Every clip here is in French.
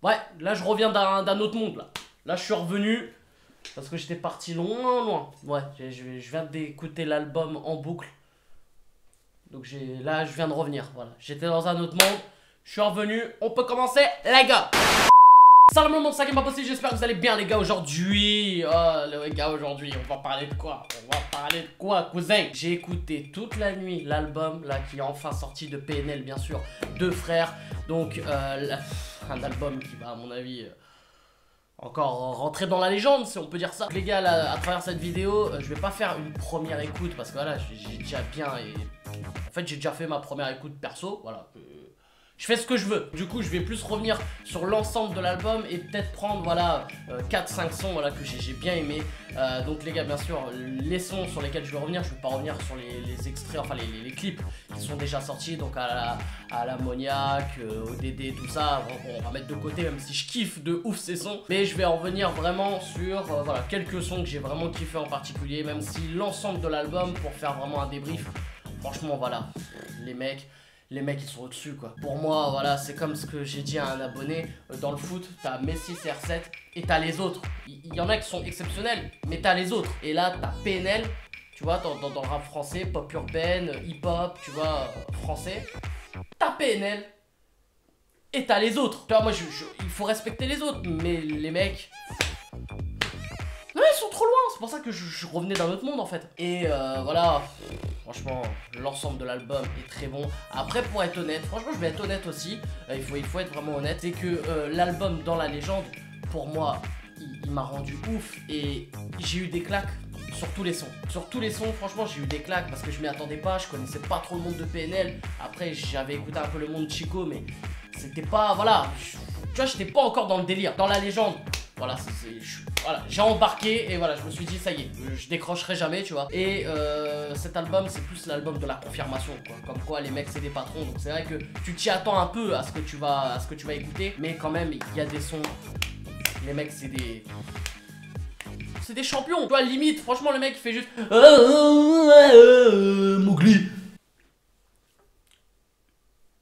Ouais, là je reviens d'un autre monde là. Là je suis revenu parce que j'étais parti loin loin. Ouais, je viens d'écouter l'album en boucle. Donc là je viens de revenir, voilà. J'étais dans un autre monde, je suis revenu, on peut commencer les gars. Salut le monde, c'est Game Impossible, j'espère que vous allez bien les gars aujourd'hui. Oh les gars, aujourd'hui on va parler de quoi? On va parler de quoi, cousin? J'ai écouté toute la nuit l'album là qui est enfin sorti de PNL, bien sûr, Deux Frères. Donc un album qui va à mon avis encore rentrer dans la légende, si on peut dire ça. Les gars, là, à travers cette vidéo, je vais pas faire une première écoute parce que voilà, j'ai déjà bien et en fait j'ai déjà fait ma première écoute perso, voilà. Je fais ce que je veux. Du coup, je vais plus revenir sur l'ensemble de l'album et peut-être prendre, voilà, 4-5 sons, voilà, que j'ai bien aimé. Donc les gars, bien sûr, les sons sur lesquels je vais revenir, je vais pas revenir sur les extraits, enfin les clips qui sont déjà sortis, donc à l'ammoniaque, au DD, tout ça. On va mettre de côté, même si je kiffe de ouf ces sons. Mais je vais en revenir vraiment sur, voilà, quelques sons que j'ai vraiment kiffé en particulier, même si l'ensemble de l'album, pour faire vraiment un débrief, franchement, voilà, les mecs ils sont au-dessus quoi. Pour moi voilà, c'est comme ce que j'ai dit à un abonné, dans le foot t'as Messi, CR7 et t'as les autres. Il y en a qui sont exceptionnels, mais t'as les autres. Et là t'as PNL, tu vois, dans le rap français, pop urbaine, hip-hop, tu vois, français. T'as PNL et t'as les autres. Tu vois, moi il faut respecter les autres, mais les mecs... non, ils sont trop loin, c'est pour ça que je revenais d'un autre monde en fait. Et voilà, franchement, l'ensemble de l'album est très bon. Après, pour être honnête, franchement, je vais être honnête aussi, il faut être vraiment honnête, c'est que l'album Dans la légende, pour moi, il m'a rendu ouf et j'ai eu des claques sur tous les sons. Sur tous les sons, franchement, j'ai eu des claques parce que je m'y attendais pas, je connaissais pas trop le monde de PNL. Après, j'avais écouté un peu le monde Chico, mais c'était pas, voilà, tu vois, j'étais pas encore dans le délire. Dans la légende, voilà, voilà, j'ai embarqué et voilà, je me suis dit ça y est, je décrocherai jamais, tu vois. Et cet album, c'est plus l'album de la confirmation, quoi. Comme quoi les mecs c'est des patrons, donc c'est vrai que tu t'y attends un peu à ce que tu vas écouter, mais quand même il y a des sons, les mecs c'est des champions, tu vois, limite, franchement le mec il fait juste Mowgli.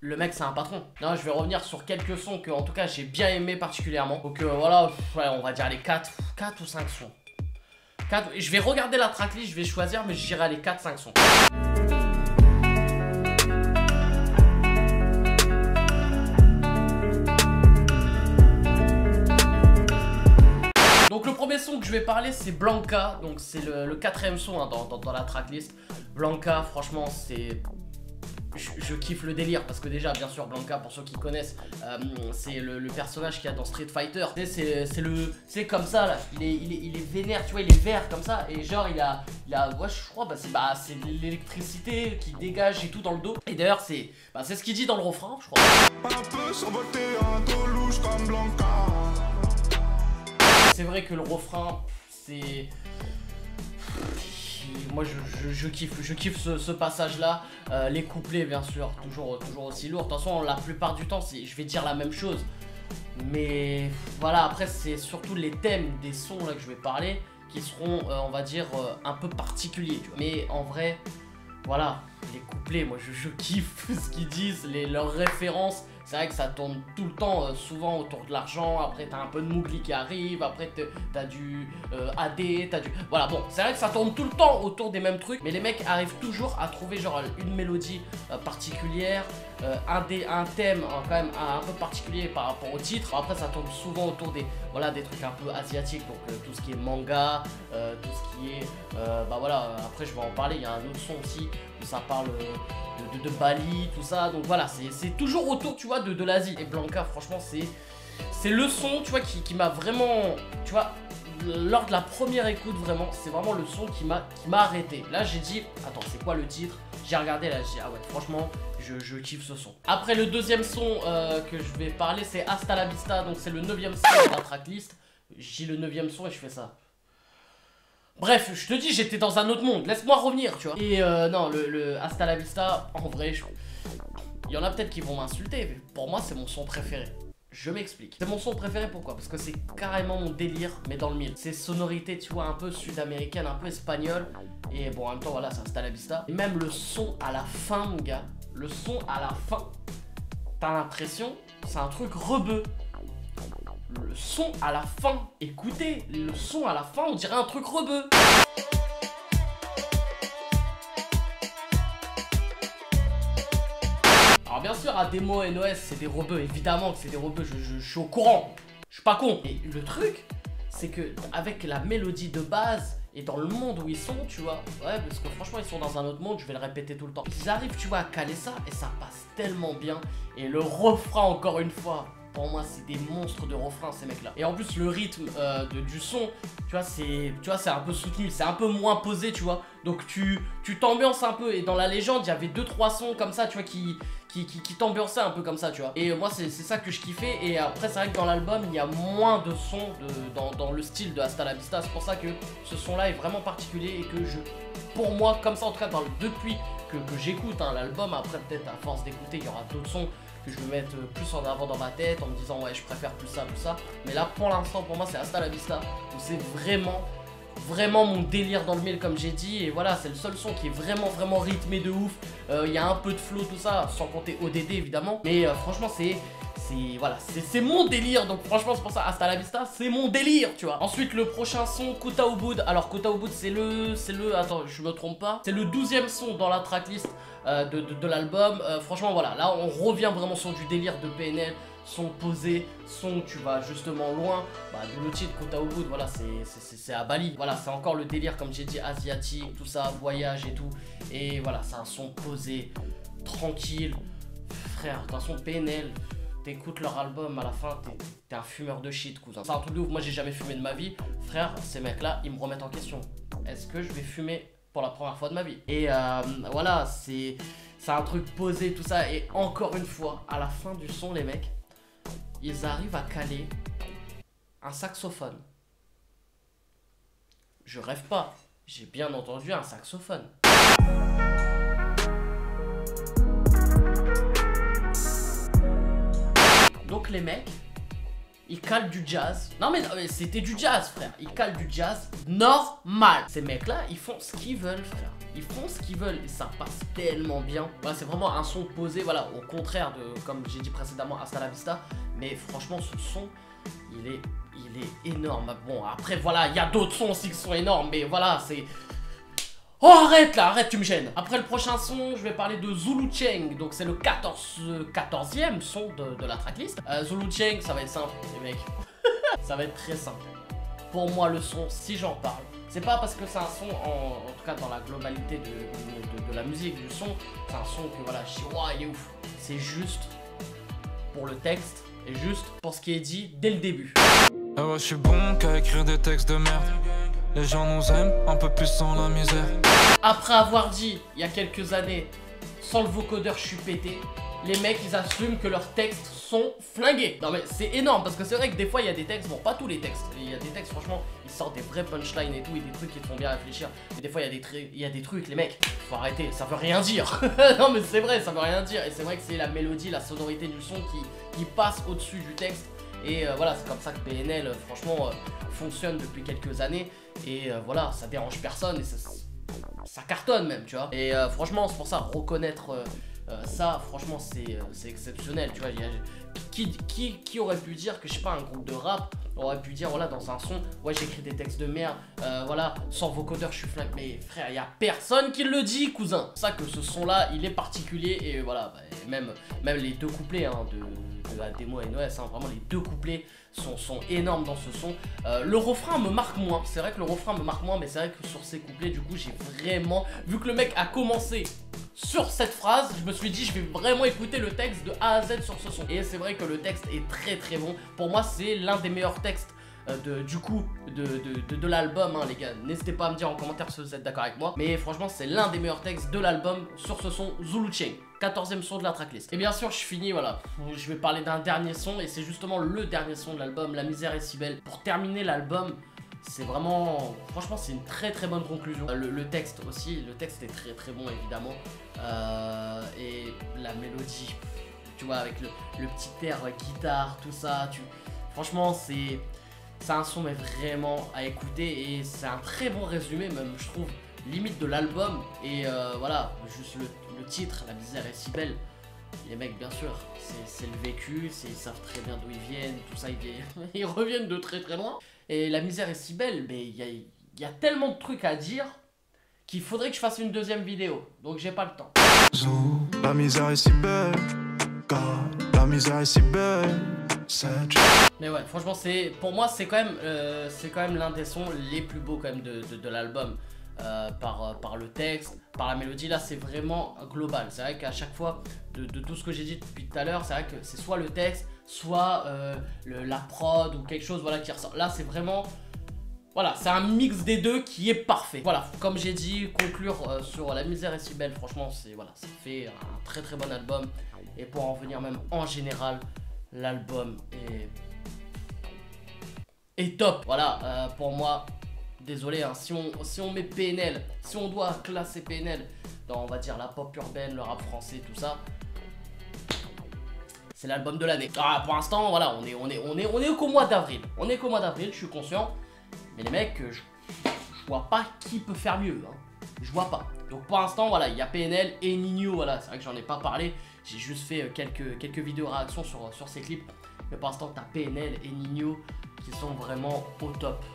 Le mec c'est un patron. Non, je vais revenir sur quelques sons que en tout cas j'ai bien aimé particulièrement. Donc voilà, ouais, on va dire les 4 ou 5 sons. 4, je vais regarder la tracklist, je vais choisir, mais j'irai à les 4-5 sons. Donc le premier son que je vais parler c'est Blanca. Donc c'est le 4ème son hein, dans la tracklist. Blanca, franchement c'est... Je kiffe le délire parce que déjà bien sûr Blanca, pour ceux qui connaissent, c'est le personnage qu'il y a dans Street Fighter. C'est comme ça là, il est vénère, tu vois, il est vert comme ça. Et genre il a ouais, je crois c'est l'électricité qui dégage et tout dans le dos. Et d'ailleurs c'est ce qu'il dit dans le refrain, je crois. Un peu survolté, un dos louche comme Blanca. C'est vrai que le refrain c'est... moi je kiffe ce passage là. Les couplets bien sûr toujours aussi lourds. De toute façon la plupart du temps je vais dire la même chose, mais voilà, après c'est surtout les thèmes des sons là que je vais parler qui seront on va dire un peu particuliers, tu vois. Mais en vrai voilà, les couplets, moi je kiffe ce qu'ils disent, leurs références. C'est vrai que ça tourne tout le temps, souvent autour de l'argent. Après t'as un peu de Mowgli qui arrive, après t'as du AD, t'as du... Voilà, bon, c'est vrai que ça tourne tout le temps autour des mêmes trucs, mais les mecs arrivent toujours à trouver genre une mélodie particulière, un thème quand même un peu particulier par rapport au titre. Après ça tourne souvent autour des trucs un peu asiatiques, donc tout ce qui est manga, tout ce qui est... bah voilà, après je vais en parler, il y a un autre son aussi où ça parle de Bali, tout ça. Donc voilà, c'est toujours autour, tu vois, de l'Asie. Et Blanca, franchement, c'est le son, tu vois, qui m'a vraiment, tu vois, lors de la première écoute, vraiment, c'est vraiment le son qui m'a arrêté. Là, j'ai dit, attends, c'est quoi le titre? J'ai regardé, là, j'ai dit, ah ouais, franchement, je kiffe ce son. Après, le deuxième son que je vais parler, c'est Hasta la Vista. Donc, c'est le 9ème son de la tracklist. J'ai le 9ème son et je fais ça. Bref, je te dis, j'étais dans un autre monde, laisse-moi revenir, tu vois. Et non, le Hasta la Vista, en vrai, il y en a peut-être qui vont m'insulter, mais pour moi, c'est mon son préféré. Je m'explique. C'est mon son préféré, pourquoi? Parce que c'est carrément mon délire, mais dans le mille. C'est sonorité, tu vois, un peu sud-américaine, un peu espagnole. Et bon, en même temps, voilà, c'est Hasta la Vista. Et même le son à la fin, mon gars, le son à la fin, t'as l'impression, c'est un truc rebeu. le son à la fin, écoutez, le son à la fin, on dirait un truc rebeu. Alors bien sûr, Ademo et NOS, c'est des rebeux, évidemment que c'est des rebeux, je suis au courant, je suis pas con. Et le truc, c'est que avec la mélodie de base, et dans le monde où ils sont, tu vois, ouais, parce que franchement, ils sont dans un autre monde, je vais le répéter tout le temps. Ils arrivent, tu vois, à caler ça, et ça passe tellement bien. Et le refrain, encore une fois, pour moi, c'est des monstres de refrain, ces mecs-là. Et en plus, le rythme du son, tu vois, c'est un peu soutenu, c'est un peu moins posé, tu vois. Donc, tu t'ambiances un peu. Et dans la légende, il y avait 2-3 sons comme ça, tu vois, qui t'ambiançaient un peu comme ça, tu vois. Et moi, c'est ça que je kiffais. Et après, c'est vrai que dans l'album, il y a moins de sons dans le style de Hasta la Vista. C'est pour ça que ce son-là est vraiment particulier et que pour moi, comme ça, en tout cas, depuis que j'écoute l'album, après, peut-être à force d'écouter, il y aura d'autres sons que je vais mettre plus en avant dans ma tête en me disant ouais, je préfère plus ça, plus ça. Mais là, pour l'instant, pour moi, c'est Hasta la Vista où c'est vraiment mon délire dans le mille, comme j'ai dit. Et voilà, c'est le seul son qui est vraiment rythmé de ouf. Il y a un peu de flow, tout ça, sans compter ODD évidemment. Mais franchement, c'est mon délire. Donc franchement, c'est pour ça, Hasta la Vista, c'est mon délire, tu vois. Ensuite, le prochain son, Kota Ubud. Alors Kota Ubud, attends, je me trompe pas, c'est le 12e son dans la tracklist de l'album. Franchement, voilà, là on revient vraiment sur du délire de PNL. Son posé, son tu vas justement loin, bah d'où le titre Kota Ubud, voilà, c'est à Bali. Voilà, c'est encore le délire, comme j'ai dit, asiatique, tout ça, voyage et tout. Et voilà, c'est un son posé, tranquille. Frère, d'un son PNL, t'écoutes leur album, à la fin, t'es un fumeur de shit, cousin. C'est un truc de ouf, moi j'ai jamais fumé de ma vie. Frère, ces mecs-là, ils me remettent en question. Est-ce que je vais fumer pour la première fois de ma vie? Et voilà, c'est un truc posé, tout ça. Et encore une fois, à la fin du son, les mecs, ils arrivent à caler un saxophone. Je rêve pas, j'ai bien entendu un saxophone. Donc les mecs, ils calent du jazz. Non mais c'était du jazz, frère. Ils calent du jazz normal. Ces mecs-là, ils font ce qu'ils veulent, frère. Ils font ce qu'ils veulent et ça passe tellement bien. Voilà, c'est vraiment un son posé, voilà, au contraire de, comme j'ai dit précédemment, Hasta la Vista. Mais franchement, ce son, il est énorme. Bon, après, voilà, il y a d'autres sons aussi qui sont énormes, mais voilà, c'est... Oh, arrête là, arrête, tu me gênes. Après le prochain son, je vais parler de Zulu Cheng. Donc c'est le 14e son de la tracklist. Zulu Cheng, ça va être simple, les mecs. Ça va être très simple. Pour moi, le son, si j'en parle, c'est pas parce que c'est un son, en tout cas dans la globalité de la musique, du son, c'est un son que voilà, je dis, wow, il est ouf. C'est juste pour le texte et juste pour ce qui est dit dès le début. Ah ouais, je suis bon qu'à écrire des textes de merde. Les gens nous aiment un peu plus sans la misère. Après avoir dit, il y a quelques années, sans le vocodeur je suis pété, les mecs ils assument que leurs textes sont flingués. Non mais c'est énorme parce que c'est vrai que des fois il y a des textes, bon pas tous les textes, il y a des textes franchement, ils sortent des vrais punchlines et tout et des trucs qui te font bien réfléchir. Mais des fois il y a des trucs, les mecs, faut arrêter, ça veut rien dire. Non mais c'est vrai, ça veut rien dire. Et c'est vrai que c'est la mélodie, la sonorité du son qui passe au-dessus du texte. Et voilà, c'est comme ça que PNL franchement fonctionne depuis quelques années. Et voilà, ça dérange personne et ça cartonne même, tu vois. Et franchement, c'est pour ça, reconnaître ça, franchement, c'est exceptionnel, tu vois. Qui aurait pu dire que, je sais pas, un groupe de rap aurait pu dire, voilà, dans un son, ouais, j'écris des textes de merde, voilà, sans vocodeur, je suis flingue. Mais frère, y a personne qui le dit, cousin. C'est ça que ce son-là, il est particulier. Et voilà, bah, même les deux couplets hein, de Ademo et NOS, hein, vraiment les deux couplets sont énormes dans ce son. Le refrain me marque moins, c'est vrai que le refrain me marque moins, mais c'est vrai que sur ces couplets, du coup, j'ai vraiment, vu que le mec a commencé sur cette phrase, je me suis dit, je vais vraiment écouter le texte de A à Z sur ce son. Et c'est vrai que le texte est très bon. Pour moi, c'est l'un des meilleurs textes de l'album, hein, les gars. N'hésitez pas à me dire en commentaire si vous êtes d'accord avec moi. Mais franchement, c'est l'un des meilleurs textes de l'album sur ce son, Zulu Cheng. 14e son de la tracklist. Et bien sûr, je finis, voilà. Je vais parler d'un dernier son et c'est justement le dernier son de l'album, La misère est si belle. Pour terminer l'album, c'est vraiment... Franchement, c'est une très bonne conclusion. Le texte aussi, le texte est très bon, évidemment. Et la mélodie, tu vois, avec le petit air guitare, tout ça. Franchement, c'est un son mais vraiment à écouter et c'est un très bon résumé, même, je trouve, limite de l'album. Et voilà, juste le titre, La misère est si belle. Les mecs, bien sûr, c'est le vécu, ils savent très bien d'où ils viennent, tout ça, ils reviennent de très très loin. Et la misère est si belle, mais il y a tellement de trucs à dire qu'il faudrait que je fasse une deuxième vidéo. Donc j'ai pas le temps. La misère est si belle, car la misère est si belle. Mais ouais, franchement, pour moi, c'est quand même l'un des sons les plus beaux quand même de l'album. Par le texte, par la mélodie, là c'est vraiment global. C'est vrai qu'à chaque fois de tout ce que j'ai dit depuis tout à l'heure, c'est vrai que c'est soit le texte, soit la prod ou quelque chose voilà, qui ressort. Là c'est vraiment, voilà, c'est un mix des deux qui est parfait. Voilà, comme j'ai dit, conclure sur La misère est si belle, franchement voilà, ça fait un très très bon album. Et pour en venir même en général, l'album est top. Voilà, pour moi, désolé, hein, si on met PNL, si on doit classer PNL dans, on va dire, la pop urbaine, le rap français, tout ça, c'est l'album de l'année. Ah, pour l'instant, voilà, on est qu'au mois d'avril. On est qu'au mois d'avril, je suis conscient. Mais les mecs, je vois pas qui peut faire mieux. Hein. Je vois pas. Donc pour l'instant, voilà, il y a PNL et Ninho, voilà, c'est vrai que j'en ai pas parlé. J'ai juste fait quelques vidéos réactions sur ces clips. Mais pour l'instant, t'as PNL et Ninho qui sont vraiment au top.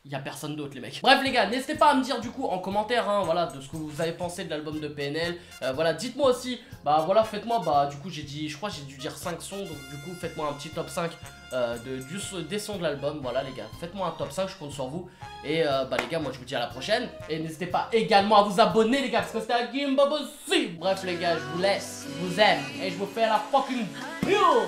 Il n'y a personne d'autre les mecs. Bref les gars, n'hésitez pas à me dire du coup en commentaire hein, voilà, de ce que vous avez pensé de l'album de PNL. Voilà, dites-moi aussi, bah voilà, faites-moi, bah du coup je crois que j'ai dû dire 5 sons. Donc du coup faites-moi un petit top 5 des sons de l'album. Voilà les gars, faites-moi un top 5, je compte sur vous. Et bah les gars, moi je vous dis à la prochaine. Et n'hésitez pas également à vous abonner les gars, parce que c'était un game bob aussi. Bref les gars, je vous laisse, je vous aime et je vous fais la fucking pure.